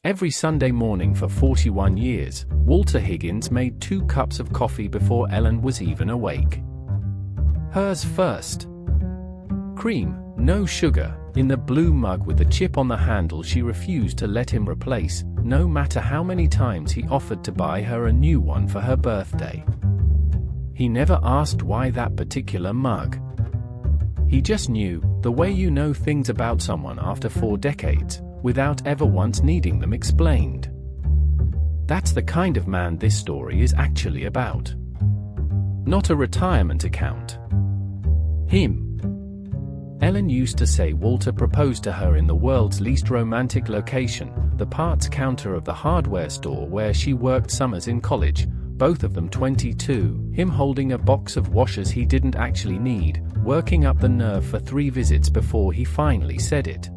Every Sunday morning for 41 years, Walter Higgins made 2 cups of coffee before Ellen was even awake. Hers first. Cream, no sugar, in the blue mug with the chip on the handle she refused to let him replace, no matter how many times he offered to buy her a new one for her birthday. He never asked why that particular mug. He just knew, the way you know things about someone after 4 decades, without ever once needing them explained. That's the kind of man this story is actually about. Not a retirement account. Him. Ellen used to say Walter proposed to her in the world's least romantic location, the parts counter of the hardware store where she worked summers in college, both of them 22, him holding a box of washers he didn't actually need, working up the nerve for 3 visits before he finally said it.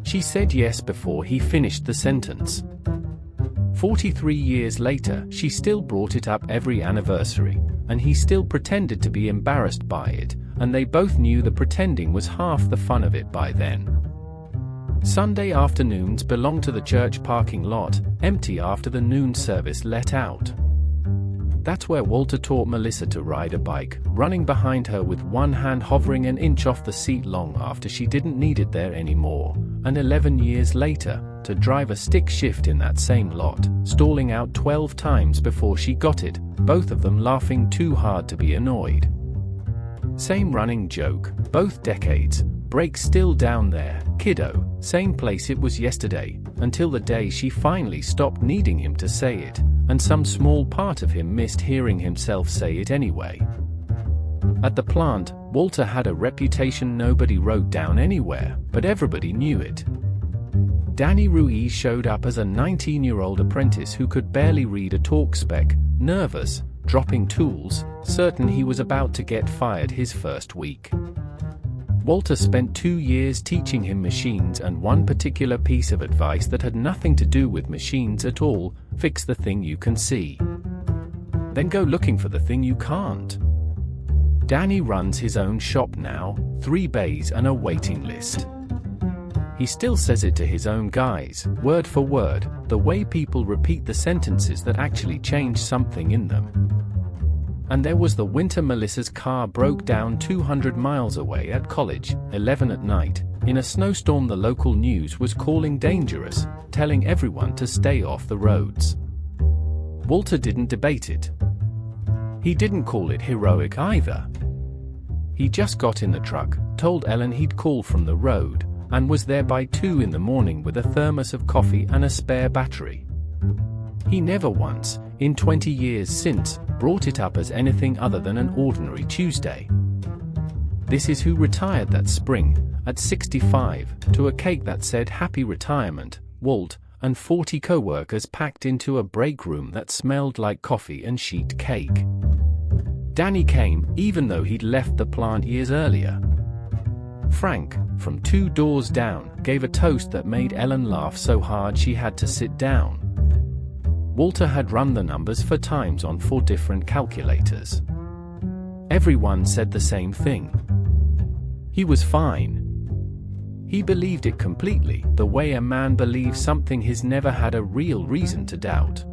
She said yes before he finished the sentence. 43 years later, she still brought it up every anniversary, and he still pretended to be embarrassed by it, and they both knew the pretending was half the fun of it by then. Sunday afternoons belonged to the church parking lot, empty after the noon service let out. That's where Walter taught Melissa to ride a bike, running behind her with one hand hovering an inch off the seat long after she didn't need it there anymore, and 11 years later, to drive a stick shift in that same lot, stalling out 12 times before she got it, both of them laughing too hard to be annoyed. Same running joke, both decades, brakes still down there, kiddo, same place it was yesterday, until the day she finally stopped needing him to say it, and some small part of him missed hearing himself say it anyway. At the plant, Walter had a reputation nobody wrote down anywhere, but everybody knew it. Danny Ruiz showed up as a 19-year-old apprentice who could barely read a talk spec, nervous, dropping tools, certain he was about to get fired his first week. Walter spent 2 years teaching him machines and one particular piece of advice that had nothing to do with machines at all: fix the thing you can see. Then go looking for the thing you can't. Danny runs his own shop now, 3 bays and a waiting list. He still says it to his own guys, word for word, the way people repeat the sentences that actually change something in them. And there was the winter Melissa's car broke down 200 miles away at college, 11 at night, in a snowstorm the local news was calling dangerous, telling everyone to stay off the roads. Walter didn't debate it. He didn't call it heroic either. He just got in the truck, told Ellen he'd call from the road, and was there by 2 in the morning with a thermos of coffee and a spare battery. He never once, in 20 years since, brought it up as anything other than an ordinary Tuesday. This is who retired that spring, at 65, to a cake that said "Happy Retirement, Walt," and 40 co-workers packed into a break room that smelled like coffee and sheet cake. Danny came, even though he'd left the plant years earlier. Frank, from 2 doors down, gave a toast that made Ellen laugh so hard she had to sit down. Walter had run the numbers for times on 4 different calculators. Everyone said the same thing. He was fine. He believed it completely, the way a man believes something he's never had a real reason to doubt.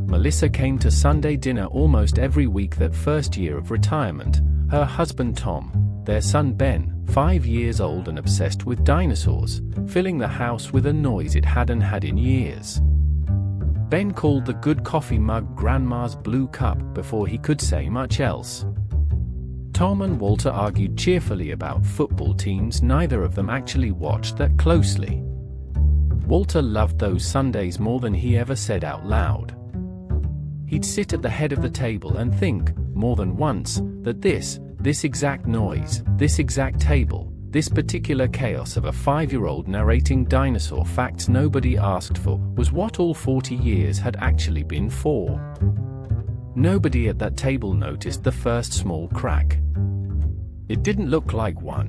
Melissa came to Sunday dinner almost every week that first year of retirement, her husband Tom, their son Ben, 5 years old and obsessed with dinosaurs, filling the house with a noise it hadn't had in years. Ben called the good coffee mug Grandma's blue cup before he could say much else. Tom and Walter argued cheerfully about football teams neither of them actually watched that closely. Walter loved those Sundays more than he ever said out loud. He'd sit at the head of the table and think, more than once, that this exact noise, this exact table, this particular chaos of a 5-year-old narrating dinosaur facts nobody asked for, was what all 40 years had actually been for. Nobody at that table noticed the first small crack. It didn't look like one.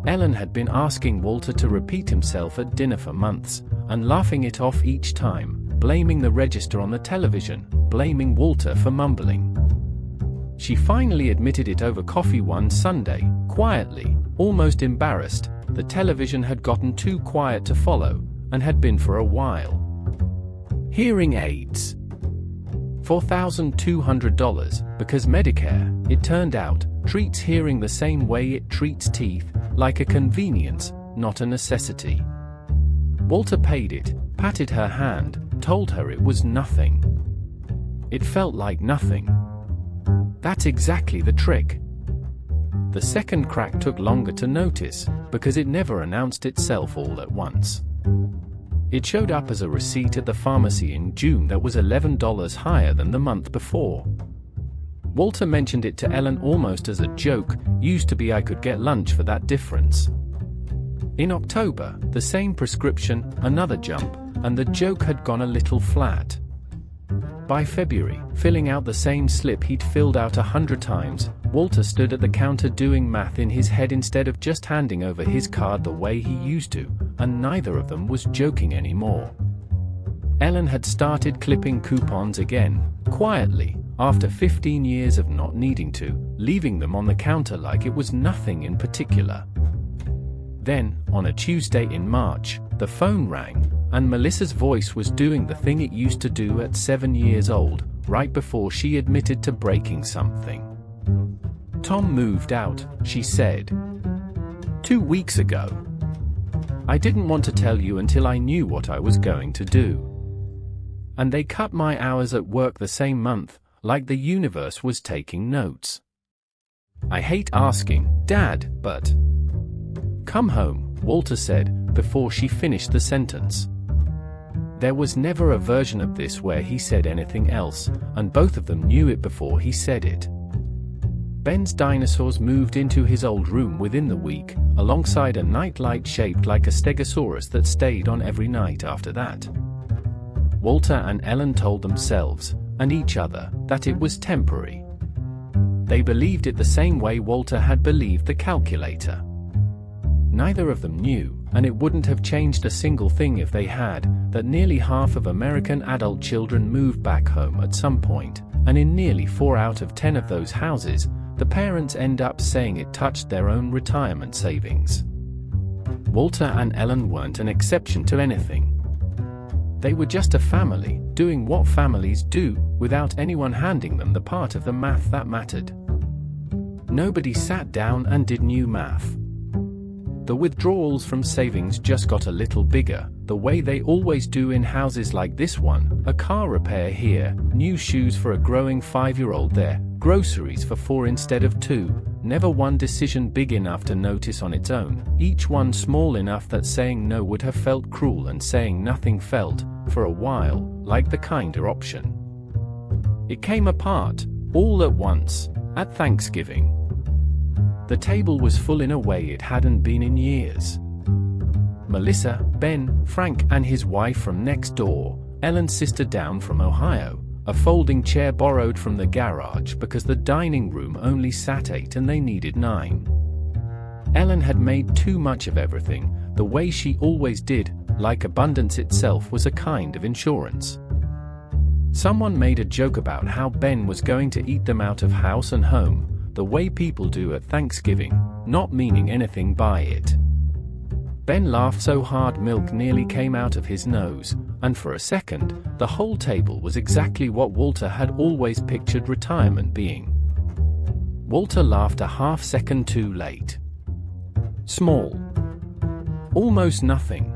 Ellen had been asking Walter to repeat himself at dinner for months, and laughing it off each time, blaming the register on the television, blaming Walter for mumbling. She finally admitted it over coffee one Sunday, quietly, almost embarrassed. The television had gotten too quiet to follow, and had been for a while. Hearing aids. $4,200, because Medicare, it turned out, treats hearing the same way it treats teeth, like a convenience, not a necessity. Walter paid it, patted her hand, told her it was nothing. It felt like nothing. That's exactly the trick. The second crack took longer to notice, because it never announced itself all at once. It showed up as a receipt at the pharmacy in June that was $11 higher than the month before. Walter mentioned it to Ellen almost as a joke, used to be I could get lunch for that difference. In October, the same prescription, another jump, and the joke had gone a little flat. By February, filling out the same slip he'd filled out 100 times, Walter stood at the counter doing math in his head instead of just handing over his card the way he used to, and neither of them was joking anymore. Ellen had started clipping coupons again, quietly, after 15 years of not needing to, leaving them on the counter like it was nothing in particular. Then, on a Tuesday in March, the phone rang, and Melissa's voice was doing the thing it used to do at 7 years old, right before she admitted to breaking something. Tom moved out, she said. 2 weeks ago. I didn't want to tell you until I knew what I was going to do. And they cut my hours at work the same month, like the universe was taking notes. I hate asking, Dad, but... Come home, Walter said, before she finished the sentence. There was never a version of this where he said anything else, and both of them knew it before he said it. Ben's dinosaurs moved into his old room within the week, alongside a nightlight shaped like a stegosaurus that stayed on every night after that. Walter and Ellen told themselves, and each other, that it was temporary. They believed it the same way Walter had believed the calculator. Neither of them knew, and it wouldn't have changed a single thing if they had, that nearly half of American adult children move back home at some point, and in nearly 4 out of 10 of those houses, the parents end up saying it touched their own retirement savings. Walter and Ellen weren't an exception to anything. They were just a family, doing what families do, without anyone handing them the part of the math that mattered. Nobody sat down and did new math. The withdrawals from savings just got a little bigger, the way they always do in houses like this one, a car repair here, new shoes for a growing 5-year-old there, groceries for 4 instead of 2, never one decision big enough to notice on its own, each one small enough that saying no would have felt cruel and saying nothing felt, for a while, like the kinder option. It came apart, all at once, at Thanksgiving. The table was full in a way it hadn't been in years. Melissa, Ben, Frank and his wife from next door, Ellen's sister down from Ohio, a folding chair borrowed from the garage because the dining room only sat 8 and they needed 9. Ellen had made too much of everything, the way she always did, like abundance itself was a kind of insurance. Someone made a joke about how Ben was going to eat them out of house and home, the way people do at Thanksgiving, not meaning anything by it. Ben laughed so hard milk nearly came out of his nose, and for a second, the whole table was exactly what Walter had always pictured retirement being. Walter laughed a half second too late. Small. Almost nothing.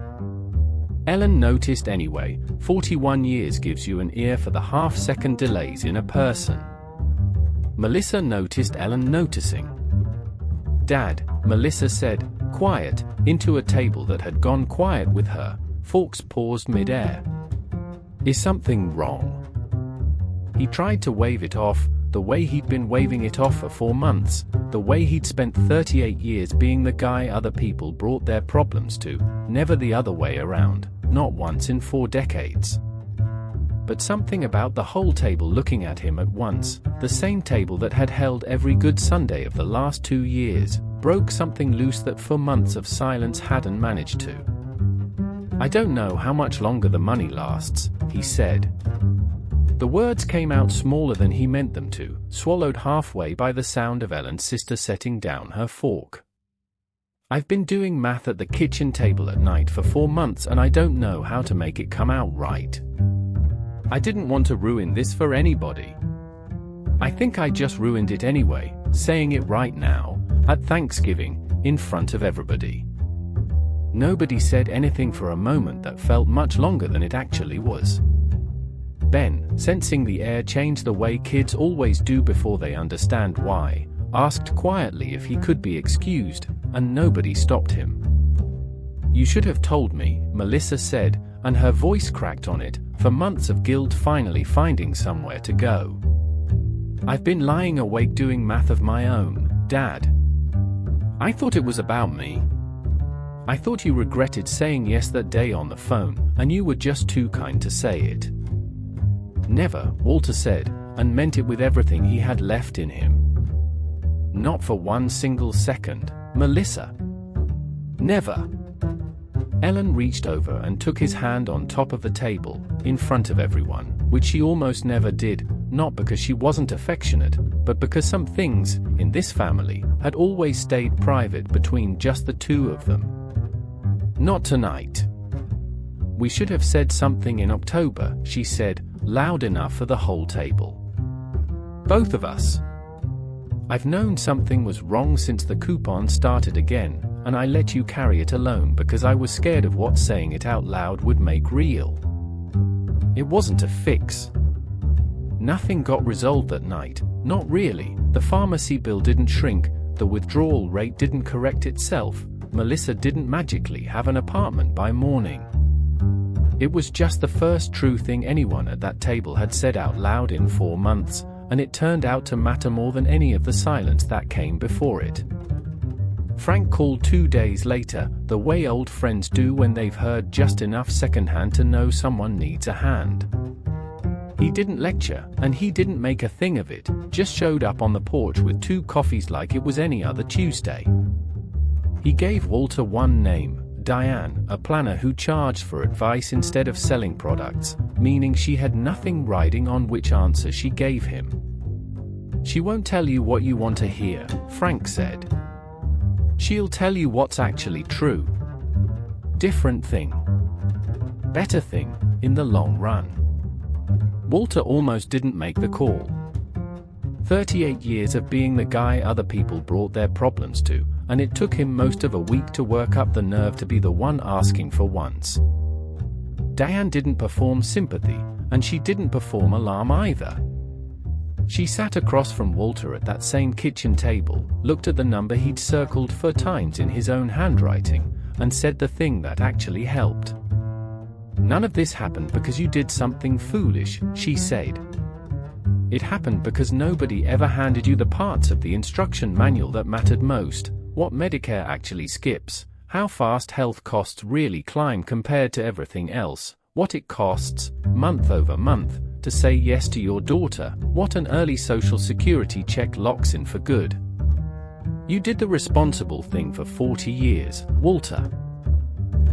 Ellen noticed anyway, 41 years gives you an ear for the half-second delays in a person. Melissa noticed Ellen noticing. Dad, Melissa said, quiet, into a table that had gone quiet with her, forks paused mid-air. Is something wrong? He tried to wave it off, the way he'd been waving it off for 4 months, the way he'd spent 38 years being the guy other people brought their problems to, never the other way around, not once in 4 decades. But something about the whole table looking at him at once, the same table that had held every good Sunday of the last 2 years, broke something loose that for months of silence hadn't managed to. I don't know how much longer the money lasts, he said. The words came out smaller than he meant them to, swallowed halfway by the sound of Ellen's sister setting down her fork. I've been doing math at the kitchen table at night for 4 months and I don't know how to make it come out right. I didn't want to ruin this for anybody. I think I just ruined it anyway, saying it right now, at Thanksgiving, in front of everybody. Nobody said anything for a moment that felt much longer than it actually was. Ben, sensing the air change the way kids always do before they understand why, asked quietly if he could be excused, and nobody stopped him. "You should have told me," Melissa said, and her voice cracked on it, for months of guilt finally finding somewhere to go. "I've been lying awake doing math of my own, Dad. I thought it was about me. I thought you regretted saying yes that day on the phone, and you were just too kind to say it." "Never," Walter said, and meant it with everything he had left in him. "Not for one single second, Melissa. Never." Ellen reached over and took his hand on top of the table, in front of everyone, which she almost never did, not because she wasn't affectionate, but because some things, in this family, had always stayed private between just the two of them. "Not tonight. We should have said something in October," she said, loud enough for the whole table. "Both of us. I've known something was wrong since the coupon started again, and I let you carry it alone because I was scared of what saying it out loud would make real. It wasn't a fix. Nothing got resolved that night, not really. The pharmacy bill didn't shrink, the withdrawal rate didn't correct itself, Melissa didn't magically have an apartment by morning. It was just the first true thing anyone at that table had said out loud in 4 months, and it turned out to matter more than any of the silence that came before it. Frank called 2 days later, the way old friends do when they've heard just enough secondhand to know someone needs a hand. He didn't lecture, and he didn't make a thing of it, just showed up on the porch with 2 coffees like it was any other Tuesday. He gave Walter one name, Diane, a planner who charged for advice instead of selling products, meaning she had nothing riding on which answer she gave him. "She won't tell you what you want to hear," Frank said. "She'll tell you what's actually true. Different thing. Better thing, in the long run." Walter almost didn't make the call. 38 years of being the guy other people brought their problems to, and it took him most of a week to work up the nerve to be the one asking for once. Diane didn't perform sympathy, and she didn't perform alarm either. She sat across from Walter at that same kitchen table, looked at the number he'd circled 4 times in his own handwriting, and said the thing that actually helped. "None of this happened because you did something foolish," she said. "It happened because nobody ever handed you the parts of the instruction manual that mattered most, what Medicare actually skips, how fast health costs really climb compared to everything else, what it costs, month over month, to say yes to your daughter, what an early Social Security check locks in for good. You did the responsible thing for 40 years, Walter.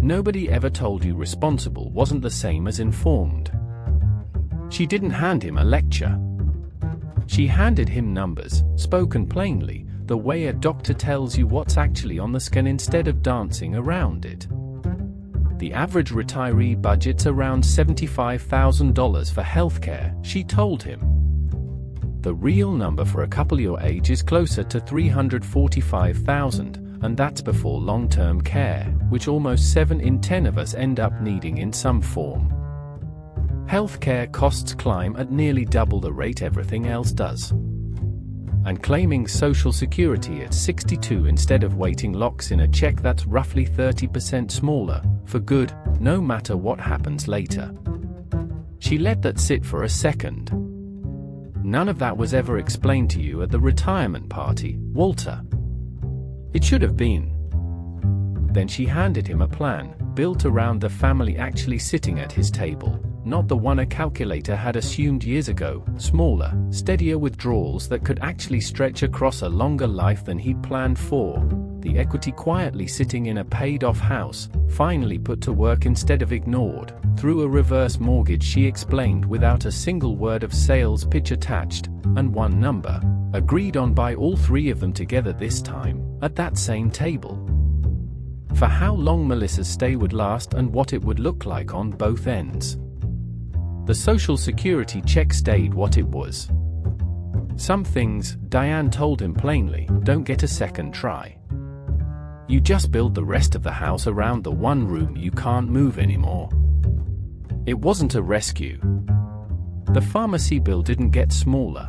Nobody ever told you responsible wasn't the same as informed." She didn't hand him a lecture. She handed him numbers, spoken plainly, the way a doctor tells you what's actually on the scan instead of dancing around it. The average retiree budget's around $75,000 for healthcare, she told him. The real number for a couple your age is closer to $345,000, and that's before long-term care, which almost 7 in 10 of us end up needing in some form. Healthcare costs climb at nearly double the rate everything else does. And claiming Social Security at 62 instead of waiting locks in a check that's roughly 30% smaller, for good, no matter what happens later. She let that sit for a second. "None of that was ever explained to you at the retirement party, Walter. It should have been." Then she handed him a plan, built around the family actually sitting at his table, not the one a calculator had assumed years ago, smaller, steadier withdrawals that could actually stretch across a longer life than he'd planned for, the equity quietly sitting in a paid-off house, finally put to work instead of ignored, through a reverse mortgage she explained without a single word of sales pitch attached, and one number, agreed on by all 3 of them together this time, at that same table. for how long Melissa's stay would last and what it would look like on both ends. The Social Security check stayed what it was. Some things, Diane told him plainly, don't get a second try. You just build the rest of the house around the one room you can't move anymore. It wasn't a rescue. The pharmacy bill didn't get smaller.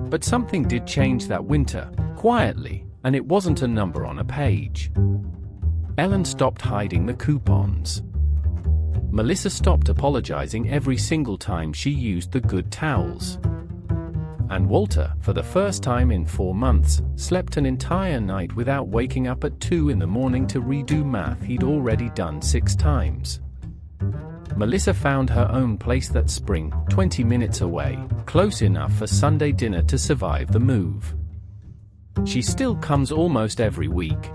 But something did change that winter, quietly, and it wasn't a number on a page. Ellen stopped hiding the coupons. Melissa stopped apologizing every single time she used the good towels. And Walter, for the first time in 4 months, slept an entire night without waking up at 2 in the morning to redo math he'd already done 6 times. Melissa found her own place that spring, 20 minutes away, close enough for Sunday dinner to survive the move. She still comes almost every week.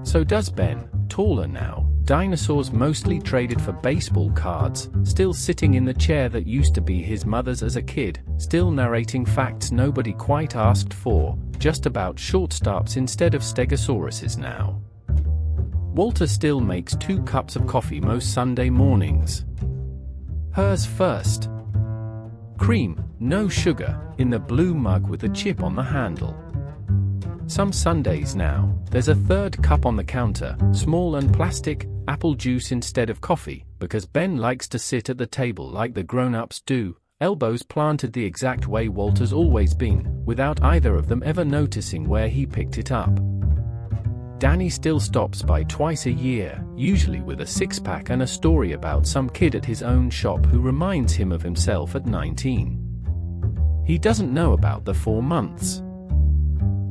So does Ben, taller now, dinosaurs mostly traded for baseball cards, still sitting in the chair that used to be his mother's as a kid, still narrating facts nobody quite asked for, just about shortstops instead of stegosauruses now. Walter still makes 2 cups of coffee most Sunday mornings. Hers first. Cream, no sugar, in the blue mug with a chip on the handle. Some Sundays now, there's a 3rd cup on the counter, small and plastic, apple juice instead of coffee, because Ben likes to sit at the table like the grown-ups do, elbows planted the exact way Walter's always been, without either of them ever noticing where he picked it up. Danny still stops by twice a year, usually with a 6-pack and a story about some kid at his own shop who reminds him of himself at 19. He doesn't know about the 4 months.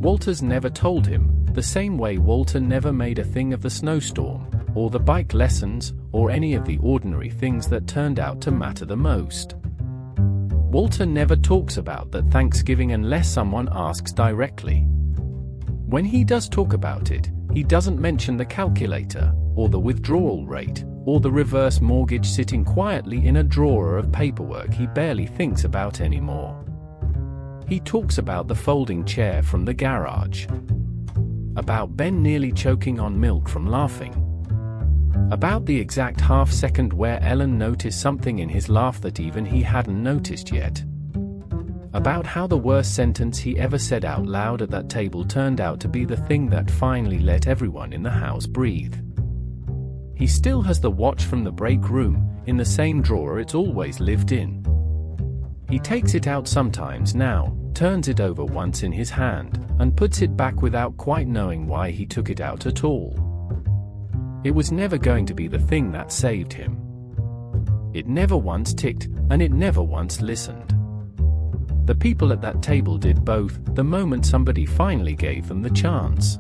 Walter's never told him, the same way Walter never made a thing of the snowstorm, or the bike lessons, or any of the ordinary things that turned out to matter the most. Walter never talks about that Thanksgiving unless someone asks directly. When he does talk about it, he doesn't mention the calculator, or the withdrawal rate, or the reverse mortgage sitting quietly in a drawer of paperwork he barely thinks about anymore. He talks about the folding chair from the garage. About Ben nearly choking on milk from laughing. About the exact half-second where Ellen noticed something in his laugh that even he hadn't noticed yet. About how the worst sentence he ever said out loud at that table turned out to be the thing that finally let everyone in the house breathe. He still has the watch from the break room, in the same drawer it's always lived in. He takes it out sometimes now, turns it over once in his hand, and puts it back without quite knowing why he took it out at all. It was never going to be the thing that saved him. It never once ticked, and it never once listened. The people at that table did both, the moment somebody finally gave them the chance.